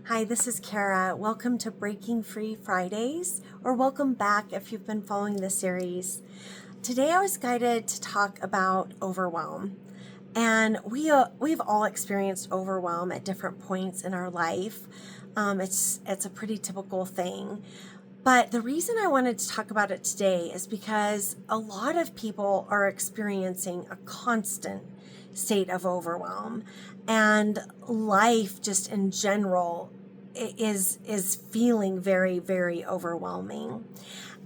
Hi, this is Kara. Welcome to Breaking Free Fridays, or welcome back if you've been following the series. Today I was guided to talk about overwhelm. And we've all experienced overwhelm at different points in our life. It's a pretty typical thing. But the reason I wanted to talk about it today is because a lot of people are experiencing a constant state of overwhelm, and life just in general is feeling very, very overwhelming.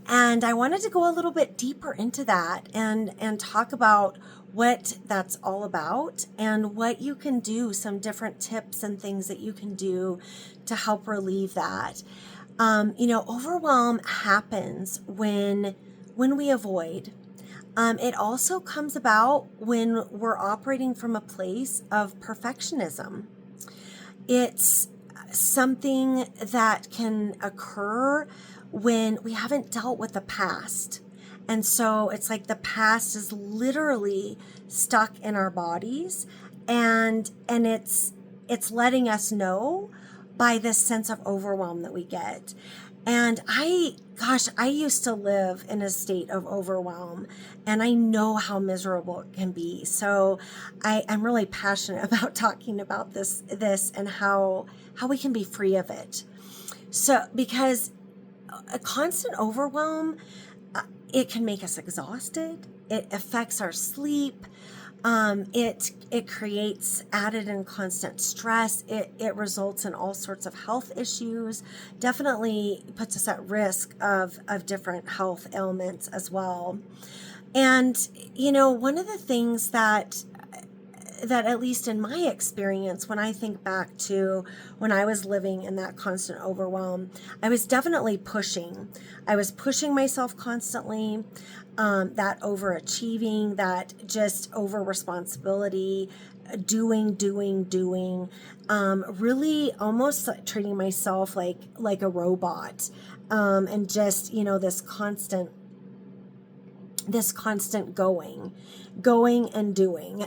And I wanted to go a little bit deeper into that and talk about what that's all about and what you can do, some different tips and things that you can do to help relieve that. Overwhelm happens when we avoid. It also comes about when we're operating from a place of perfectionism. It's something that can occur when we haven't dealt with the past. And so it's like the past is literally stuck in our bodies, and it's letting us know by this sense of overwhelm that we get. And I used to live in a state of overwhelm, and I know how miserable it can be. So I'm really passionate about talking about this and how we can be free of it. So because a constant overwhelm, it can make us exhausted. It affects our sleep. It creates added and constant stress. It results in all sorts of health issues. Definitely puts us at risk of different health ailments as well. And one of the things that at least in my experience, when I think back to when I was living in that constant overwhelm, I was definitely pushing. I was pushing myself constantly, that overachieving, that just over responsibility, doing, really almost like treating myself like a robot, and just, this constant going and doing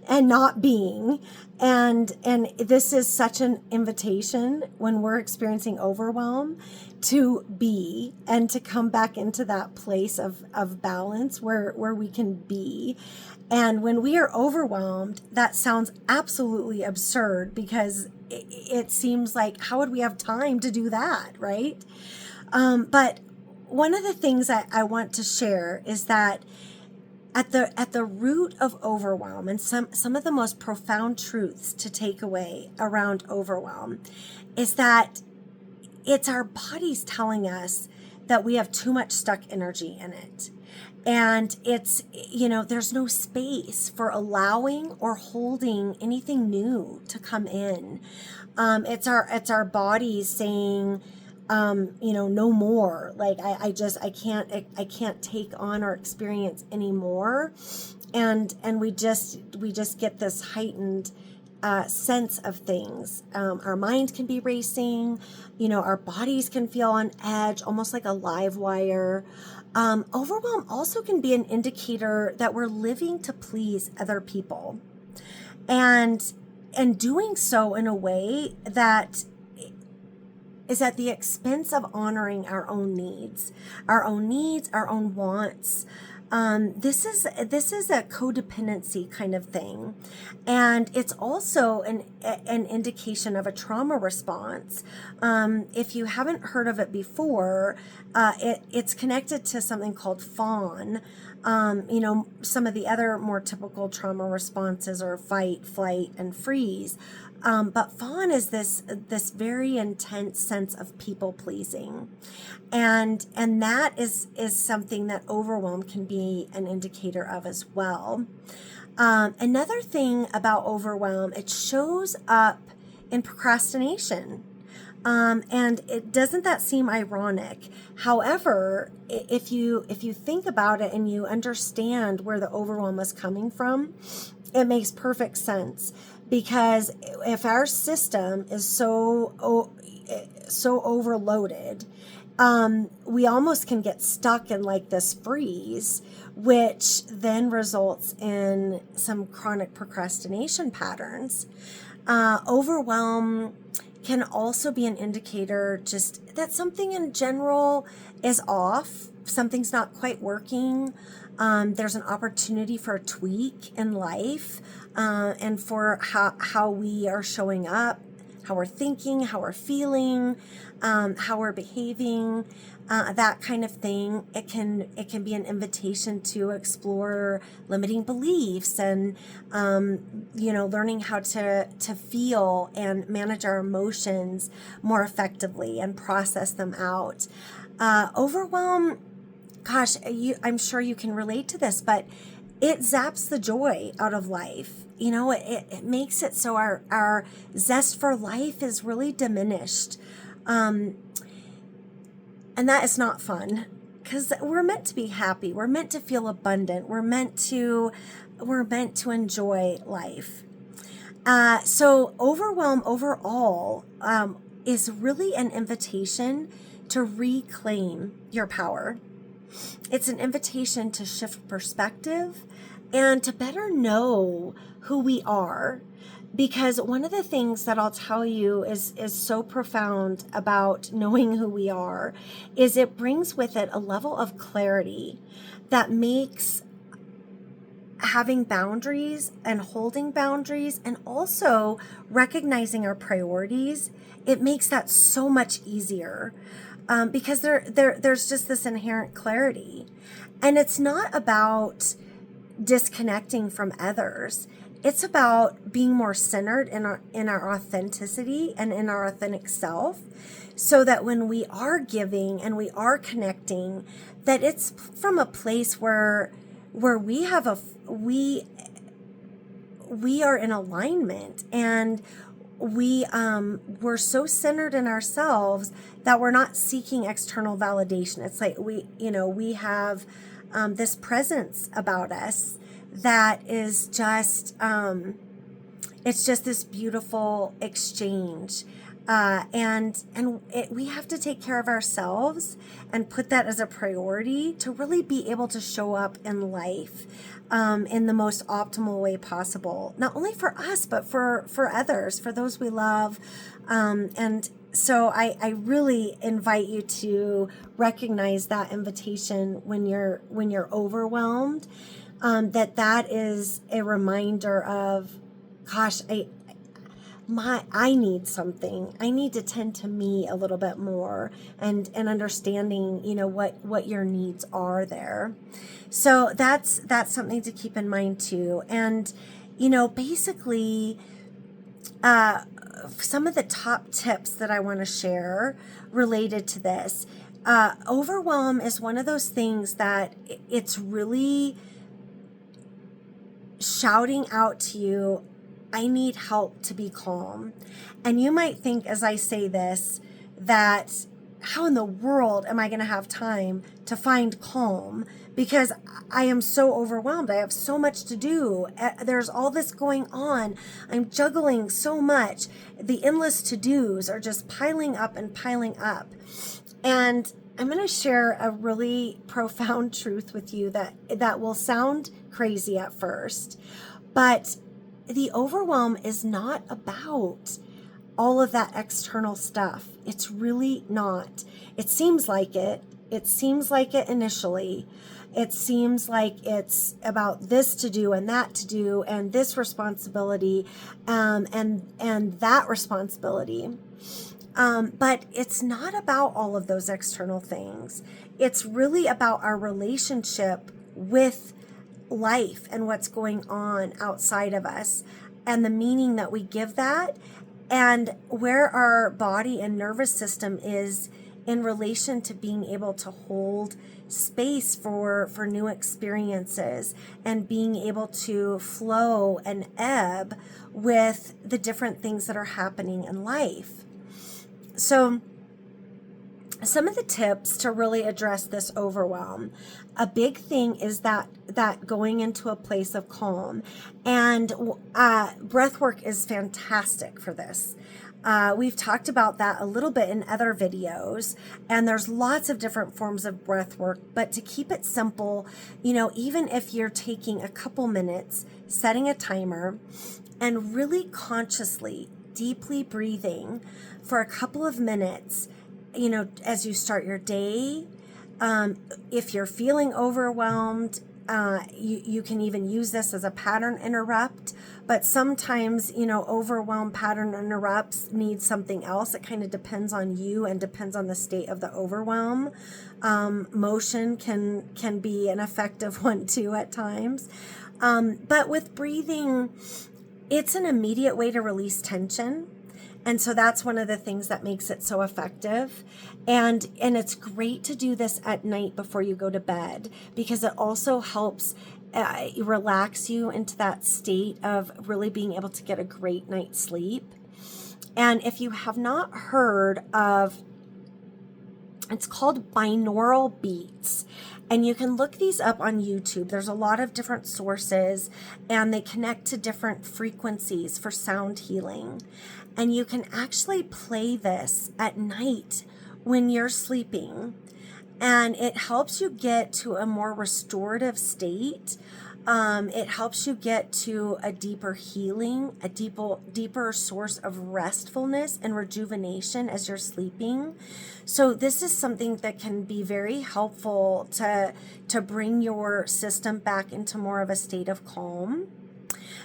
and not being. And this is such an invitation when we're experiencing overwhelm to be and to come back into that place of balance where we can be. And when we are overwhelmed, that sounds absolutely absurd, because it seems like, how would we have time to do that, right? But one of the things that I want to share is that at the root of overwhelm, and some of the most profound truths to take away around overwhelm, is that it's our bodies telling us that we have too much stuck energy in it. And it's, there's no space for allowing or holding anything new to come in. It's our bodies saying, no more. Like I can't take on or experience anymore. And we just get this heightened sense of things. Our mind can be racing, our bodies can feel on edge, almost like a live wire. Overwhelm also can be an indicator that we're living to please other people, and doing so in a way that is at the expense of honoring our own needs, our own wants. This is a codependency kind of thing, and it's also an indication of a trauma response. If you haven't heard of it before, it's connected to something called fawn. Some of the other more typical trauma responses are fight, flight, and freeze. But fawn is this very intense sense of people pleasing, and that is something that overwhelm can be an indicator of as well. Another thing about overwhelm, it shows up in procrastination. And doesn't that seem ironic? However, if you think about it and you understand where the overwhelm is coming from, it makes perfect sense. Because if our system is so overloaded, we almost can get stuck in like this freeze, which then results in some chronic procrastination patterns. Overwhelm can also be an indicator just that something in general is off. Something's not quite working. There's an opportunity for a tweak in life, and for how we are showing up, how we're thinking, how we're feeling, how we're behaving, that kind of thing. It can be an invitation to explore limiting beliefs and learning how to feel and manage our emotions more effectively and process them out. Overwhelm, gosh, I'm sure you can relate to this, but it zaps the joy out of life. It makes it so our zest for life is really diminished. And that is not fun, because we're meant to be happy. We're meant to feel abundant. We're meant to enjoy life. So overwhelm overall is really an invitation to reclaim your power. It's an invitation to shift perspective and to better know who we are. Because one of the things that I'll tell you is so profound about knowing who we are is it brings with it a level of clarity that makes having boundaries and holding boundaries and also recognizing our priorities, it makes that so much easier. Because there's just this inherent clarity. And it's not about disconnecting from others. It's about being more centered in our authenticity and in our authentic self, so that when we are giving and we are connecting, that it's from a place where we have we are in alignment, and we're so centered in ourselves that we're not seeking external validation. It's like we have this presence about us that is just it's just this beautiful exchange, and we have to take care of ourselves and put that as a priority to really be able to show up in life in the most optimal way possible, not only for us but for others, for those we love. And so I really invite you to recognize that invitation when you're overwhelmed, that is a reminder of, gosh, I need something. I need to tend to me a little bit more, and understanding, what your needs are there. So that's something to keep in mind too. And, basically, some of the top tips that I want to share related to this. Overwhelm is one of those things that it's really shouting out to you, I need help to be calm. And you might think, as I say this, that how in the world am I going to have time to find calm? Because I am so overwhelmed. I have so much to do. There's all this going on. I'm juggling so much. The endless to-dos are just piling up and piling up. And I'm going to share a really profound truth with you that will sound crazy at first, but the overwhelm is not about all of that external stuff. It's really not. It seems like it. It seems like it initially. It seems like it's about this to do and that to do and this responsibility and that responsibility. But it's not about all of those external things. It's really about our relationship with life and what's going on outside of us, and the meaning that we give that, and where our body and nervous system is in relation to being able to hold space for new experiences, and being able to flow and ebb with the different things that are happening in life. So some of the tips to really address this overwhelm, a big thing is that going into a place of calm, and breath work is fantastic for this. We've talked about that a little bit in other videos, and there's lots of different forms of breath work, but to keep it simple, even if you're taking a couple minutes, setting a timer, and really consciously deeply breathing for a couple of minutes, as you start your day. If you're feeling overwhelmed, you can even use this as a pattern interrupt, but sometimes, overwhelm pattern interrupts need something else. It kind of depends on you and depends on the state of the overwhelm. Motion can be an effective one too at times. But with breathing, it's an immediate way to release tension. And so that's one of the things that makes it so effective. And it's great to do this at night before you go to bed, because it also helps relax you into that state of really being able to get a great night's sleep. And if you have not heard of, it's called binaural beats. And you can look these up on YouTube. There's a lot of different sources, and they connect to different frequencies for sound healing. And you can actually play this at night when you're sleeping. And it helps you get to a more restorative state. It helps you get to a deeper healing, a deeper source of restfulness and rejuvenation as you're sleeping. So this is something that can be very helpful to bring your system back into more of a state of calm.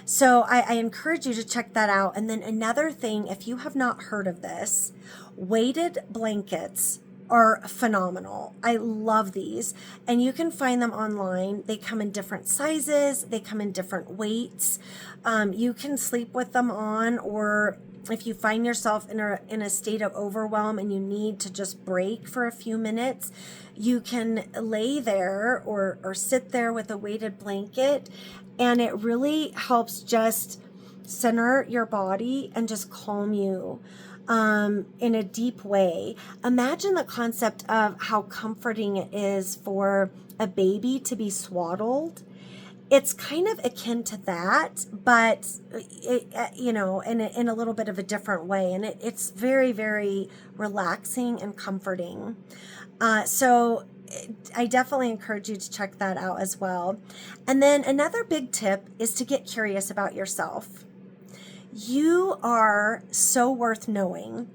So I encourage you to check that out. And then another thing, if you have not heard of this, weighted blankets are phenomenal. I love these, and you can find them online. They come in different sizes. They come in different weights. You can sleep with them on, or if you find yourself in a state of overwhelm and you need to just break for a few minutes, you can lay there or sit there with a weighted blanket, and it really helps just center your body and just calm you in a deep way. Imagine the concept of how comforting it is for a baby to be swaddled. It's kind of akin to that, but in a little bit of a different way, and it's very, very relaxing and comforting. So I definitely encourage you to check that out as well. And then another big tip is to get curious about yourself. You are so worth knowing,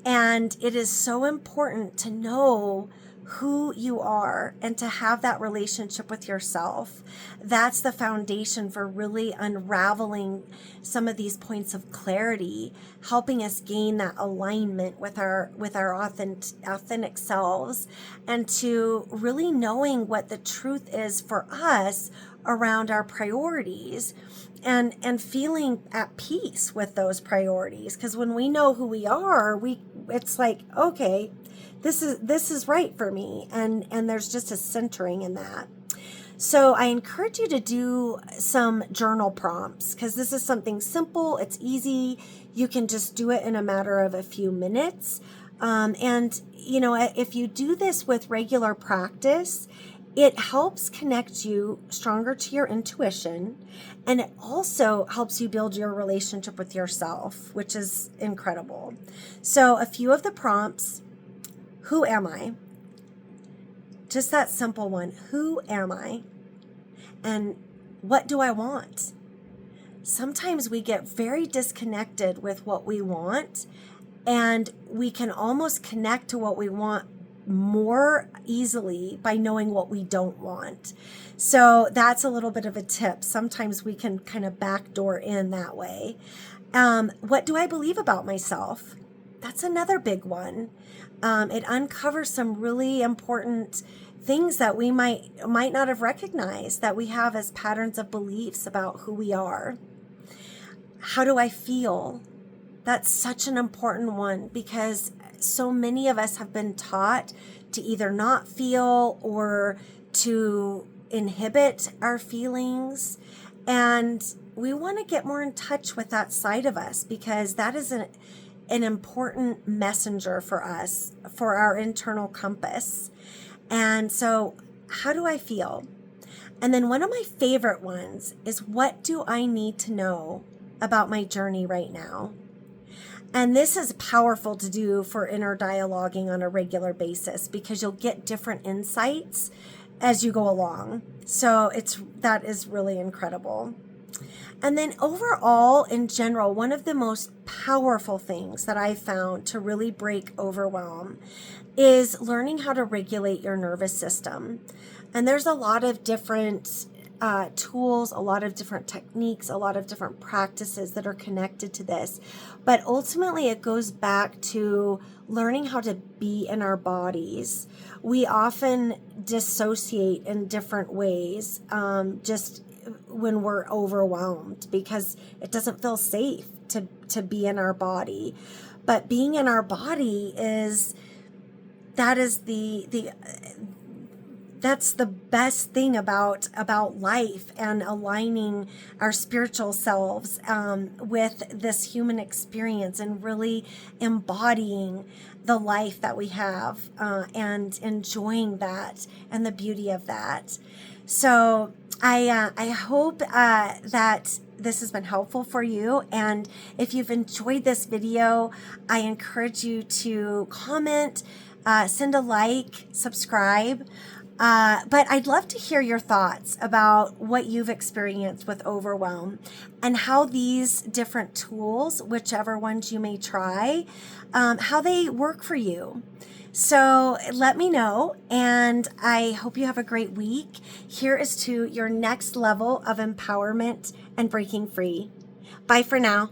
and it is so important to know who you are and to have that relationship with yourself. That's the foundation for really unraveling some of these points of clarity, helping us gain that alignment with our authentic selves, and to really knowing what the truth is for us around our priorities, and feeling at peace with those priorities. Because when we know who we are, it's like, okay, this is right for me, and there's just a centering in that. So I encourage you to do some journal prompts, because this is something simple. It's easy. You can just do it in a matter of a few minutes. And if you do this with regular practice, it helps connect you stronger to your intuition, and it also helps you build your relationship with yourself, which is incredible. So a few of the prompts: who am I? Just that simple one. Who am I? And what do I want? Sometimes we get very disconnected with what we want, and we can almost connect to what we want more easily by knowing what we don't want. So that's a little bit of a tip. Sometimes we can kind of backdoor in that way. What do I believe about myself? That's another big one. It uncovers some really important things that we might not have recognized that we have as patterns of beliefs about who we are. How do I feel? That's such an important one, because so many of us have been taught to either not feel or to inhibit our feelings. And we want to get more in touch with that side of us, because that is an important messenger for us, for our internal compass. And so, how do I feel? And then one of my favorite ones is, what do I need to know about my journey right now? And this is powerful to do for inner dialoguing on a regular basis, because you'll get different insights as you go along. So that is really incredible. And then overall, in general, one of the most powerful things that I found to really break overwhelm is learning how to regulate your nervous system. And there's a lot of different tools, a lot of different techniques, a lot of different practices that are connected to this. But ultimately, it goes back to learning how to be in our bodies. We often dissociate in different ways, just when we're overwhelmed, because it doesn't feel safe to be in our body. But being in our body is that's the best thing about life, and aligning our spiritual selves with this human experience, and really embodying the life that we have, and enjoying that and the beauty of that. So I hope that this has been helpful for you. And if you've enjoyed this video, I encourage you to comment, send a like, subscribe. But I'd love to hear your thoughts about what you've experienced with overwhelm, and how these different tools, whichever ones you may try, how they work for you. So let me know, and I hope you have a great week. Here is to your next level of empowerment and breaking free. Bye for now.